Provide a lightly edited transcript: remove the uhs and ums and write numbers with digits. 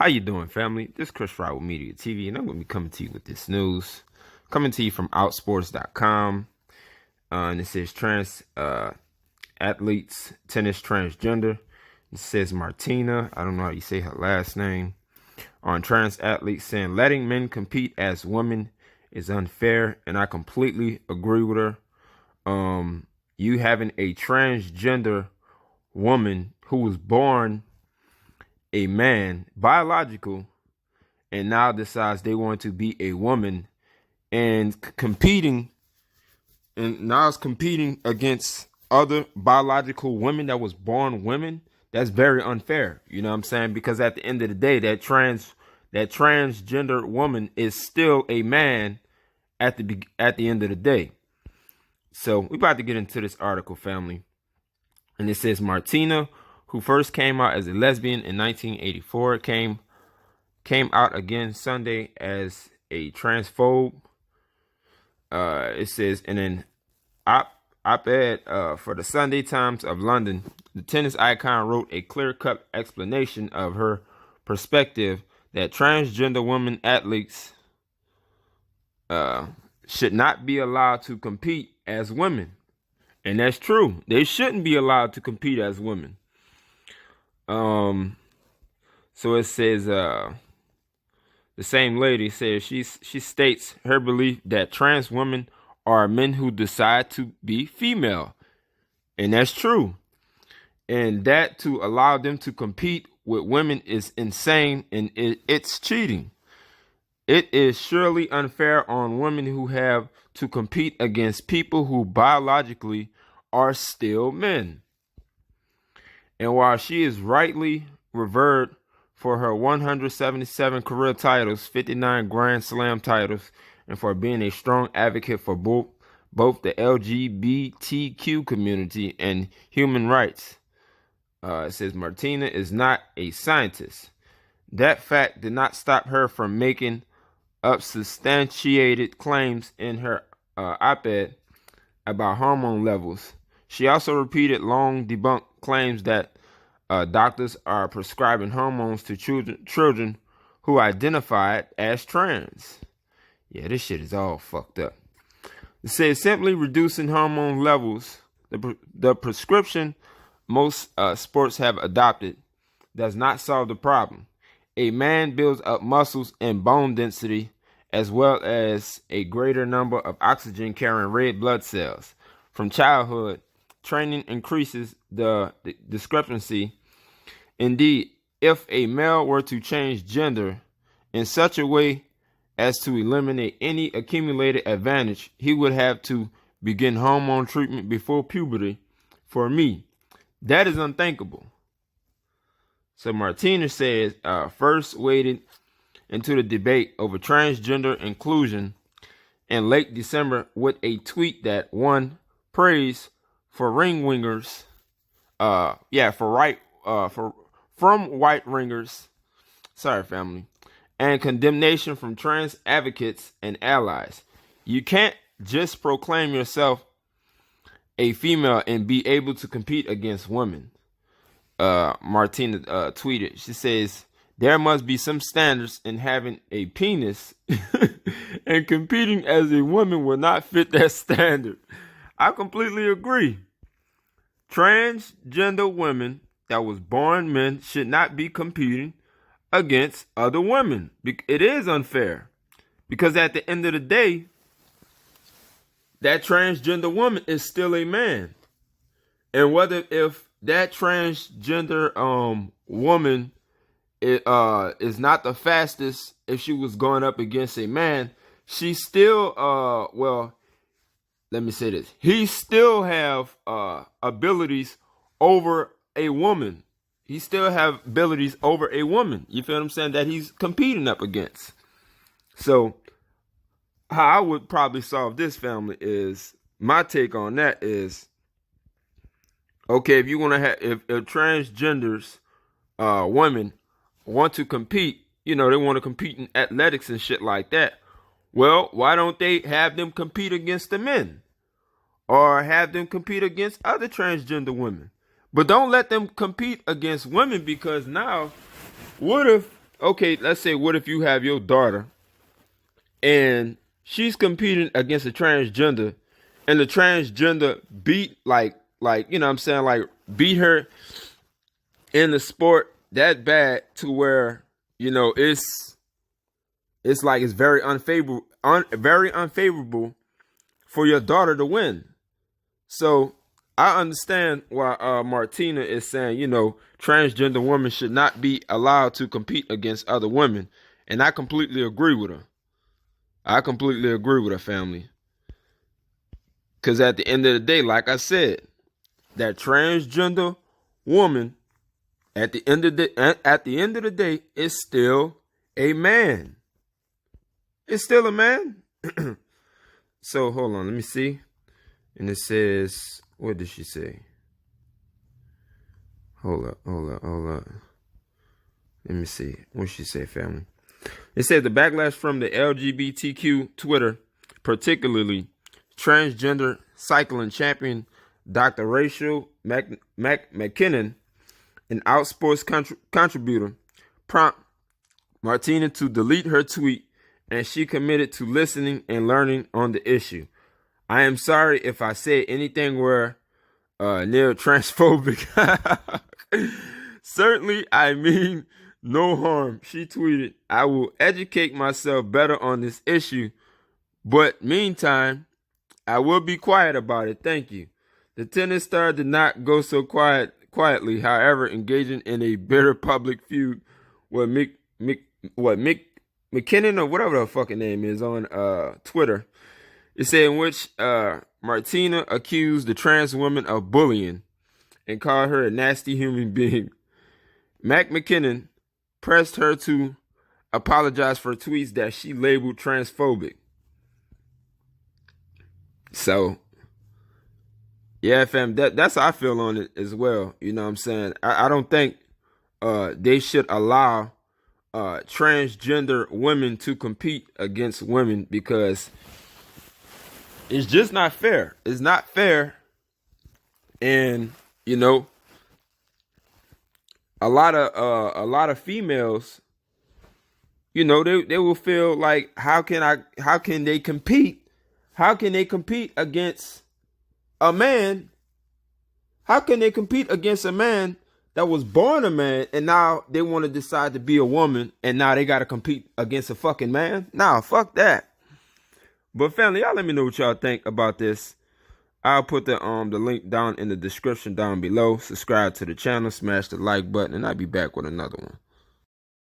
How you doing, family? This is Chris Fry with Media TV, and I'm going to be coming to you with this news. Coming to you from Outsports.com. And it says trans athletes, tennis transgender. It says Martina, I don't know how you say her last name, on trans athletes saying letting men compete as women is unfair, and I completely agree with her. You having a transgender woman who was born a man, biological, and now decides they want to be a woman and competing, and now is competing against other biological women that was born women. That's very unfair. You know what I'm saying? Because at the end of the day, that transgender woman is still a man at the end of the day. So we're about to get into this article, family. And it says Martina, who first came out as a lesbian in 1984, came out again Sunday as a transphobe. It says in an op-ed for the Sunday Times of London, the tennis icon wrote a clear-cut explanation of her perspective that transgender women athletes should not be allowed to compete as women. And that's true. They shouldn't be allowed to compete as women. So it says, the same lady says she states her belief that trans women are men who decide to be female. And that's true. And that to allow them to compete with women is insane, and it's cheating. It is surely unfair on women who have to compete against people who biologically are still men. And while she is rightly revered for her 177 career titles, 59 Grand Slam titles, and for being a strong advocate for both the LGBTQ community and human rights, it says Martina is not a scientist. That fact did not stop her from making up substantiated claims in her op-ed about hormone levels. She also repeated long debunked claims that doctors are prescribing hormones to children who identified as trans. Yeah, this shit is all fucked up. It says simply reducing hormone levels, the prescription most sports have adopted, does not solve the problem. A man builds up muscles and bone density, as well as a greater number of oxygen-carrying red blood cells. From childhood, training increases the discrepancy. Indeed, if a male were to change gender in such a way as to eliminate any accumulated advantage, he would have to begin hormone treatment before puberty. For me, that is unthinkable. So Martina says, first waded into the debate over transgender inclusion in late December with a tweet that won praise for ring-wingers, from white ringers, sorry family, and condemnation from trans advocates and allies. You can't just proclaim yourself a female and be able to compete against women. Martina tweeted, she says, there must be some standards, in having a penis and competing as a woman will not fit that standard. I completely agree. Transgender women that was born men should not be competing against other women. It is unfair, because at the end of the day, that transgender woman is still a man. And whether if that transgender woman is not the fastest, if she was going up against a man, she still let me say this. He still have abilities over a woman. He still have abilities over a woman. You feel what I'm saying? That he's competing up against. So how I would probably solve this, family, is my take on that is, okay, if you want to have, if transgenders women want to compete, they want to compete in athletics and shit like that. Well, why don't they have them compete against the men, or have them compete against other transgender women? But don't let them compete against women, because now, what if okay, let's say, what if you have your daughter and she's competing against a transgender, and the transgender beat you know what I'm saying, like beat her in the sport that bad to where, you know, it's like it's very unfavorable for your daughter to win. So I understand why Martina is saying, you know, transgender women should not be allowed to compete against other women. And I completely agree with her. I completely agree with her, family. Because at the end of the day, like I said, that transgender woman, at the end of the day, is still a man. It's still a man. So hold on, let me see. And it says, what did she say? Hold up. Let me see. What did she say, family? It said the backlash from the LGBTQ Twitter, particularly transgender cycling champion Dr. Rachel McKinnon, an Outsports contributor, prompt Martina to delete her tweet, and she committed to listening and learning on the issue. I am sorry if I said anything where near transphobic. Certainly, I mean no harm. She tweeted, I will educate myself better on this issue, but meantime, I will be quiet about it. Thank you. The tennis star did not go so quietly, however, engaging in a bitter public feud with McKinnon or whatever the fucking name is on Twitter. It said in which Martina accused the trans woman of bullying and called her a nasty human being. McKinnon pressed her to apologize for tweets that she labeled transphobic. So, yeah, fam, that's how I feel on it as well. You know what I'm saying? I don't think they should allow transgender women to compete against women, because it's just not fair. It's not fair. And, you know, a lot of females, you know, they will feel like, how can they compete? How can they compete against a man? How can they compete against a man that was born a man, and now they want to decide to be a woman, and now they got to compete against a fucking man? Nah, fuck that. But family, y'all let me know what y'all think about this. I'll put the link down in the description down below. Subscribe to the channel, smash the like button, and I'll be back with another one.